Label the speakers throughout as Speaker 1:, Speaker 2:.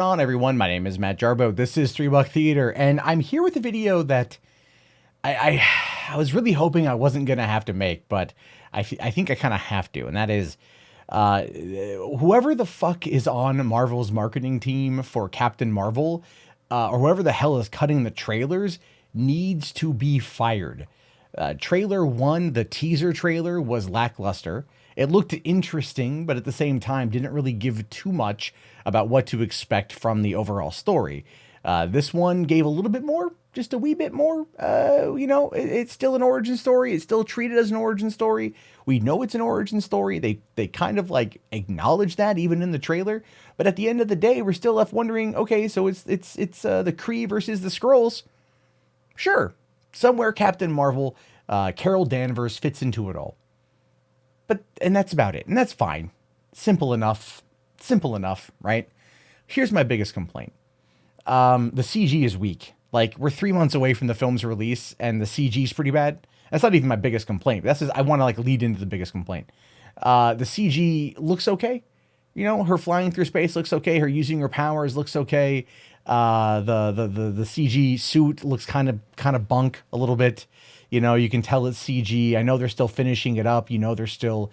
Speaker 1: On everyone, my name is Matt Jarbo. This is 3 Buck Theater, and I'm here with a video that I was really hoping I wasn't gonna have to make, but I think I kind of have to, and that is whoever the fuck is on Marvel's marketing team for Captain Marvel, or whoever the hell is cutting the trailers, needs to be fired. Trailer one, the teaser trailer, was lackluster. It looked interesting, but at the same time didn't really give too much about what to expect from the overall story. This one gave a little bit more, just a wee bit more. It's still an origin story. It's still treated as an origin story. We know it's an origin story. They kind of like acknowledge that even in the trailer. But at the end of the day, we're still left wondering, okay, so it's the Kree versus the Skrulls. Sure, somewhere Captain Marvel, Carol Danvers fits into it all. And that's about it. And that's fine. Simple enough. Simple enough, right? Here's my biggest complaint. The CG is weak. Like, we're 3 months away from the film's release, and the CG is pretty bad. That's not even my biggest complaint. That's just, I want to like lead into the biggest complaint. The CG looks okay. You know, her flying through space looks okay. Her using her powers looks okay. The CG suit looks kind of bunk a little bit. You know, you can tell it's CG. I know they're still finishing it up. You know, they're still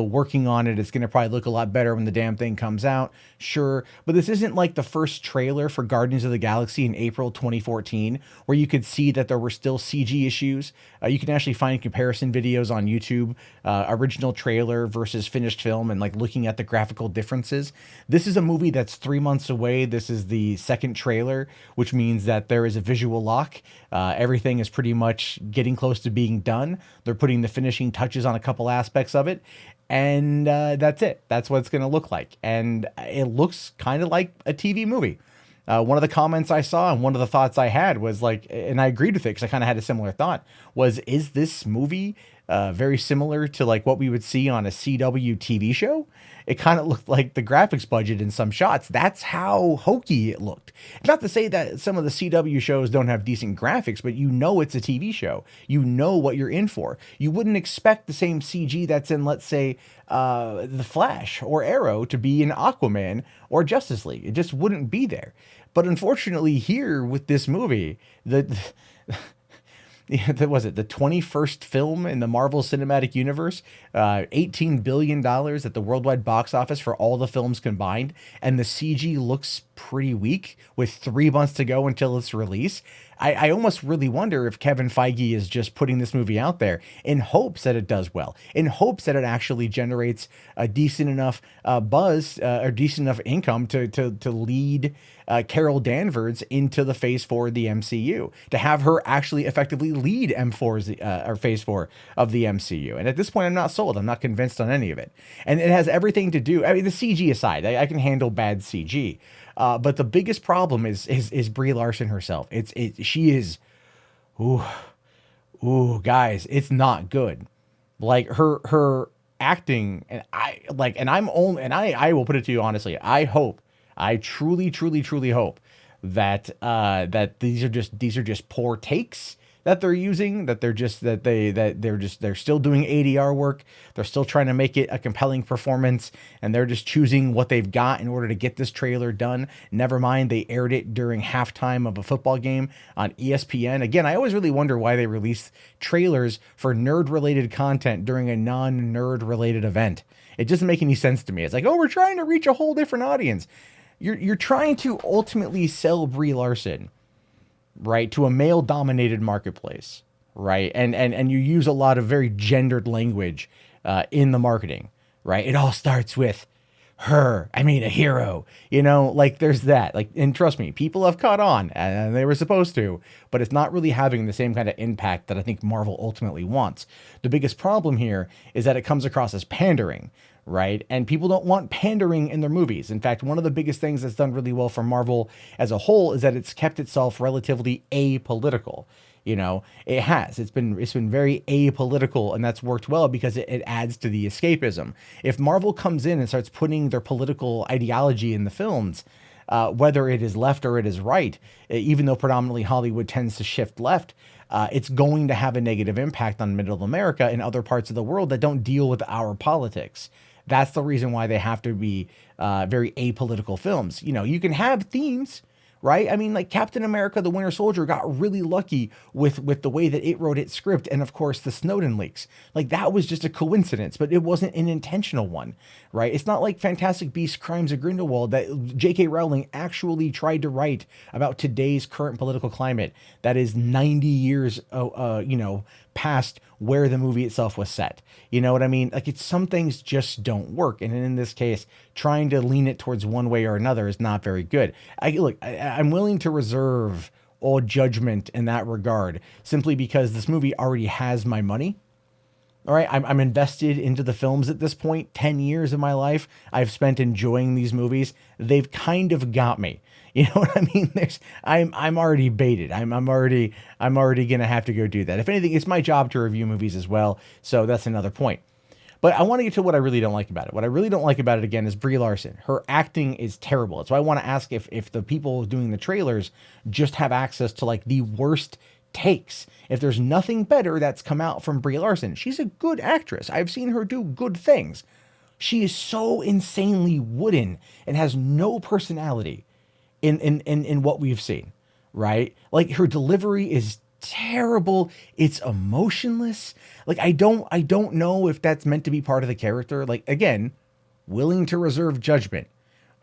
Speaker 1: working on it. It's going to probably look a lot better when the damn thing comes out. Sure. But this isn't like the first trailer for Guardians of the Galaxy in April 2014, where you could see that there were still CG issues. You can actually find comparison videos on YouTube, original trailer versus finished film, and like looking at the graphical differences. This is a movie that's 3 months away. This is the second trailer, which means that there is a visual lock. Everything is pretty much getting close to being done. They're putting the finishing touches on a couple aspects of it. And that's it. That's what it's going to look like. And it looks kind of like a TV movie. One of the comments I saw and one of the thoughts I had was like, and I agreed with it because I kind of had a similar thought, was, is this movie very similar to like what we would see on a CW TV show? It kind of looked like the graphics budget in some shots. That's how hokey it looked. Not to say that some of the CW shows don't have decent graphics, but you know it's a TV show. You know what you're in for. You wouldn't expect the same CG that's in, let's say, The Flash or Arrow to be in Aquaman or Justice League. It just wouldn't be there. But unfortunately here with this movie, was it the 21st film in the Marvel Cinematic Universe? $18 billion at the worldwide box office for all the films combined. And the CG looks pretty weak with 3 months to go until its release. I almost really wonder if Kevin Feige is just putting this movie out there in hopes that it does well, in hopes that it actually generates a decent enough buzz or decent enough income to lead Carol Danvers into the Phase 4 of the MCU, to have her actually effectively lead M4's or Phase 4 of the MCU. And at this point, I'm not sold. I'm not convinced on any of it. And it has everything to do. I mean, the CG aside, I can handle bad CG. But the biggest problem is Brie Larson herself. She is, guys, it's not good. Like her acting, and I will put it to you honestly. I truly hope that that these are just poor takes that they're using, that they're still doing ADR work. They're still trying to make it a compelling performance, and they're just choosing what they've got in order to get this trailer done. Never mind, they aired it during halftime of a football game on ESPN. Again, I always really wonder why they release trailers for nerd-related content during a non-nerd related event. It doesn't make any sense to me. It's like, oh, we're trying to reach a whole different audience. You're trying to ultimately sell Brie Larson, right, to a male-dominated marketplace, right? And you use a lot of very gendered language in the marketing, right? It all starts with her. I mean, a hero, you know, like there's that. Like, and trust me, people have caught on, and they were supposed to, but it's not really having the same kind of impact that I think Marvel ultimately wants. The biggest problem here is that it comes across as pandering, right? And people don't want pandering in their movies. In fact, one of the biggest things that's done really well for Marvel as a whole is that it's kept itself relatively apolitical. You know, it has. It's been very apolitical, and that's worked well because it adds to the escapism. If Marvel comes in and starts putting their political ideology in the films, whether it is left or it is right, even though predominantly Hollywood tends to shift left, it's going to have a negative impact on middle America and other parts of the world that don't deal with our politics. That's the reason why they have to be very apolitical films. You know, you can have themes, right? I mean, like Captain America, the Winter Soldier got really lucky with the way that it wrote its script. And of course, the Snowden leaks. Like that was just a coincidence, but it wasn't an intentional one, right? It's not like Fantastic Beasts Crimes of Grindelwald that J.K. Rowling actually tried to write about today's current political climate that is 90 years, past where the movie itself was set. You know what I mean? Like it's some things just don't work. And in this case, trying to lean it towards one way or another is not very good. I'm willing to reserve all judgment in that regard simply because this movie already has my money. All right, I'm invested into the films at this point. 10 years of my life I've spent enjoying these movies. They've kind of got me. You know what I mean? I'm already baited. I'm already gonna have to go do that. If anything, it's my job to review movies as well. So that's another point. But I want to get to what I really don't like about it. What I really don't like about it, again, is Brie Larson. Her acting is terrible. So I want to ask if the people doing the trailers just have access to like the worst takes. If there's nothing better that's come out from Brie Larson, she's a good actress. I've seen her do good things. She is so insanely wooden and has no personality in what we've seen, right? Like her delivery is terrible. It's emotionless. Like I don't know if that's meant to be part of the character. Like again, willing to reserve judgment.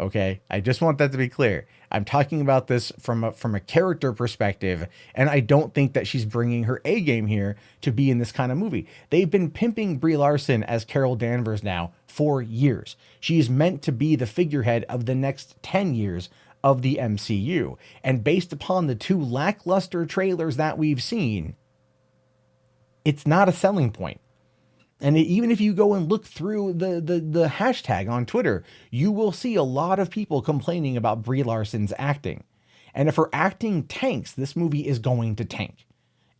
Speaker 1: Okay, I just want that to be clear. I'm talking about this from a character perspective, and I don't think that she's bringing her A game here to be in this kind of movie. They've been pimping Brie Larson as Carol Danvers now for years. She is meant to be the figurehead of the next 10 years of the MCU. And based upon the two lackluster trailers that we've seen, it's not a selling point. And even if you go and look through the hashtag on Twitter, you will see a lot of people complaining about Brie Larson's acting. And if her acting tanks, this movie is going to tank.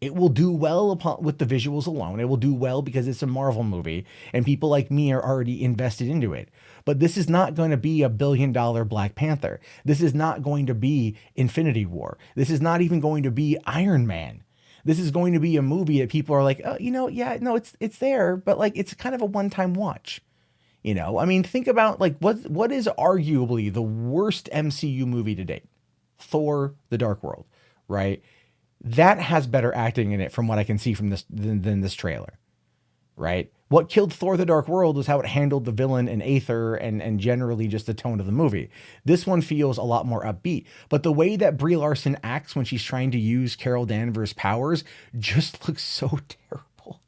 Speaker 1: It will do well with the visuals alone. It will do well because it's a Marvel movie and people like me are already invested into it. But this is not going to be a $1 billion Black Panther. This is not going to be Infinity War. This is not even going to be Iron Man. This is going to be a movie that people are like, oh, yeah, no, it's there, but like it's kind of a one-time watch. You know, I mean, think about like what is arguably the worst MCU movie to date? Thor: The Dark World, right? That has better acting in it from what I can see from this than this trailer, right? What killed Thor: The Dark World was how it handled the villain and Aether and generally just the tone of the movie. This one feels a lot more upbeat, but the way that Brie Larson acts when she's trying to use Carol Danvers' powers just looks so terrible.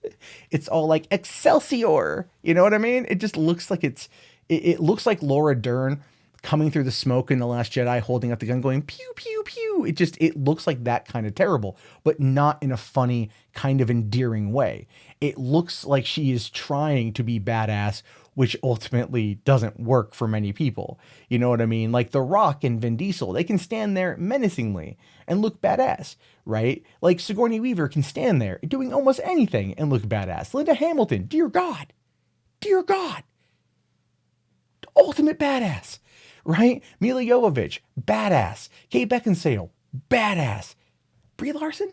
Speaker 1: It's all like Excelsior, you know what I mean? It just looks like it looks like Laura Dern coming through the smoke in The Last Jedi, holding up the gun going pew, pew, pew. It looks like that kind of terrible, but not in a funny kind of endearing way. It looks like she is trying to be badass, which ultimately doesn't work for many people. You know what I mean? Like The Rock and Vin Diesel, they can stand there menacingly and look badass, right? Like Sigourney Weaver can stand there doing almost anything and look badass. Linda Hamilton, dear God, ultimate badass. Right? Mila Jovovich, badass. Kate Beckinsale, badass. Brie Larson?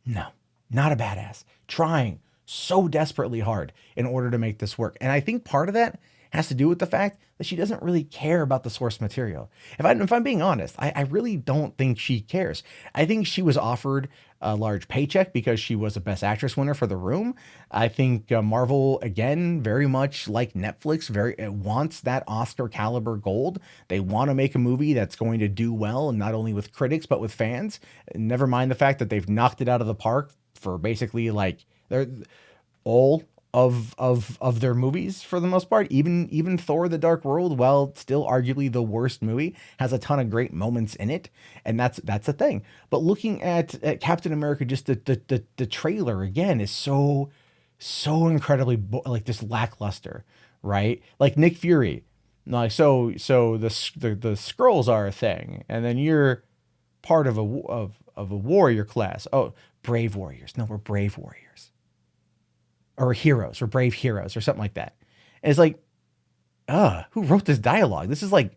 Speaker 1: No, not a badass. Trying so desperately hard in order to make this work. And I think part of that has to do with the fact that she doesn't really care about the source material. If I'm being honest, I really don't think she cares. I think she was offered a large paycheck because she was a Best Actress winner for The Room. I think Marvel, again, very much like Netflix, wants that Oscar caliber gold. They want to make a movie that's going to do well, not only with critics, but with fans. Never mind the fact that they've knocked it out of the park for basically like they're all of their movies for the most part. Even Thor: The Dark World, while still arguably the worst movie, has a ton of great moments in it, and that's a thing. But looking at Captain America, just the trailer again is so incredibly like just lackluster, right? Like Nick Fury, like so the Skrulls are a thing, and then you're part of a warrior class. Oh, brave warriors. No, we're brave warriors. Or heroes, or brave heroes, or something like that. And it's like, who wrote this dialogue? This is like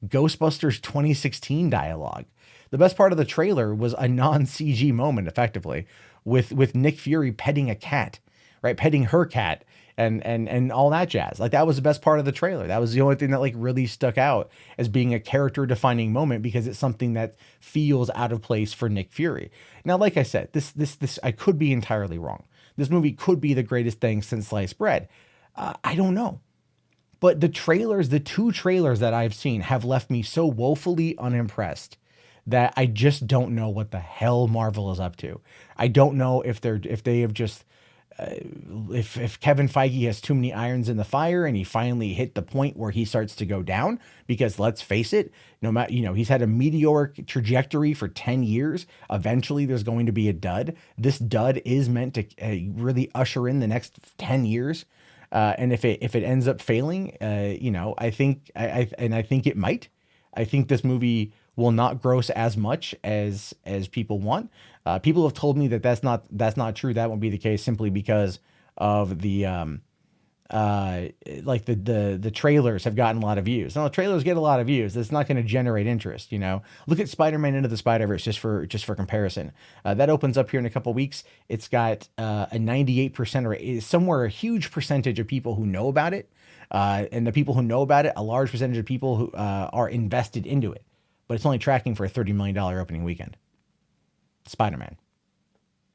Speaker 1: Ghostbusters 2016 dialogue. The best part of the trailer was a non-CG moment, effectively, with Nick Fury petting a cat, right? Petting her cat, and all that jazz. Like that was the best part of the trailer. That was the only thing that like really stuck out as being a character defining moment because it's something that feels out of place for Nick Fury. Now, like I said, this I could be entirely wrong. This movie could be the greatest thing since sliced bread. I don't know. But the trailers, the two trailers that I've seen have left me so woefully unimpressed that I just don't know what the hell Marvel is up to. I don't know if they have just if Kevin Feige has too many irons in the fire and he finally hit the point where he starts to go down, because let's face it, no matter, he's had a meteoric trajectory for 10 years. Eventually there's going to be a dud. This dud is meant to really usher in the next 10 years. And if it ends up failing, I think it might. I think this movie will not gross as much as people want. People have told me that that's not true. That won't be the case simply because of the the trailers have gotten a lot of views. Now the trailers get a lot of views. That's not going to generate interest. Look at Spider-Man Into the Spider-Verse just for comparison. That opens up here in a couple weeks. It's got a 98% or somewhere a huge percentage of people who know about it. And the people who know about it, a large percentage of people who are invested into it. But it's only tracking for a $30 million opening weekend. Spider-Man,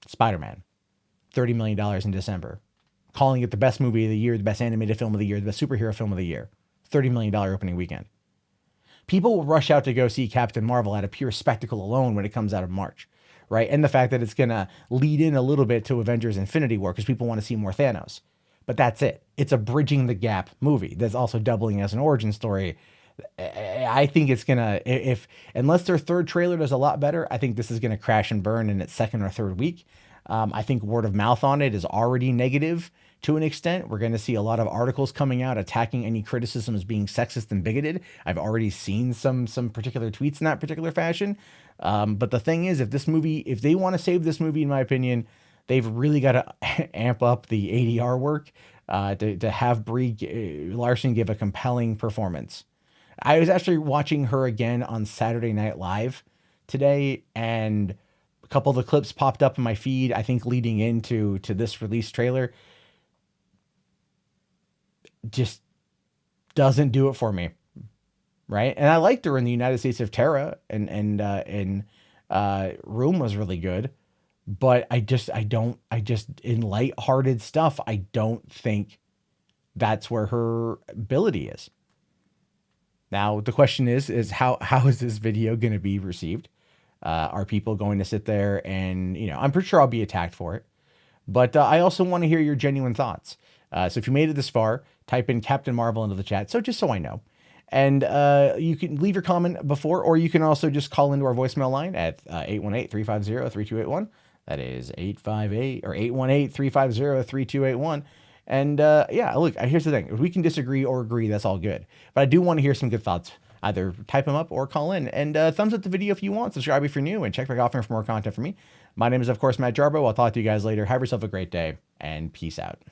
Speaker 1: $30 million in December. Calling it the best movie of the year, the best animated film of the year, the best superhero film of the year. $30 million opening weekend. People will rush out to go see Captain Marvel out of pure spectacle alone when it comes out of March, right? And the fact that it's going to lead in a little bit to Avengers Infinity War because people want to see more Thanos. But that's it. It's a bridging the gap movie that's also doubling as an origin story. I think it's gonna, unless their third trailer does a lot better, I think this is gonna crash and burn in its second or third week. I think word of mouth on it is already negative to an extent. We're gonna see a lot of articles coming out attacking any criticism as being sexist and bigoted. I've already seen some particular tweets in that particular fashion. But the thing is, if they want to save this movie, in my opinion, they've really got to amp up the ADR work to have Brie Larson give a compelling performance. I was actually watching her again on Saturday Night Live today, and a couple of the clips popped up in my feed, I think leading into this release trailer. Just doesn't do it for me, right? And I liked her in the United States of Terra, and Room was really good, but I just in lighthearted stuff, I don't think that's where her ability is. Now, the question is how is this video going to be received? Are people going to sit there and, I'm pretty sure I'll be attacked for it. But I also want to hear your genuine thoughts. So if you made it this far, type in Captain Marvel into the chat. So just so I know. And you can leave your comment before, or you can also just call into our voicemail line at 818-350-3281. That is 818-350-3281. And look, here's the thing. If we can disagree or agree, that's all good. But I do want to hear some good thoughts. Either type them up or call in. And thumbs up the video if you want. Subscribe if you're new. And check back often for more content from me. My name is, of course, Matt Jarbo. I'll talk to you guys later. Have yourself a great day. And peace out.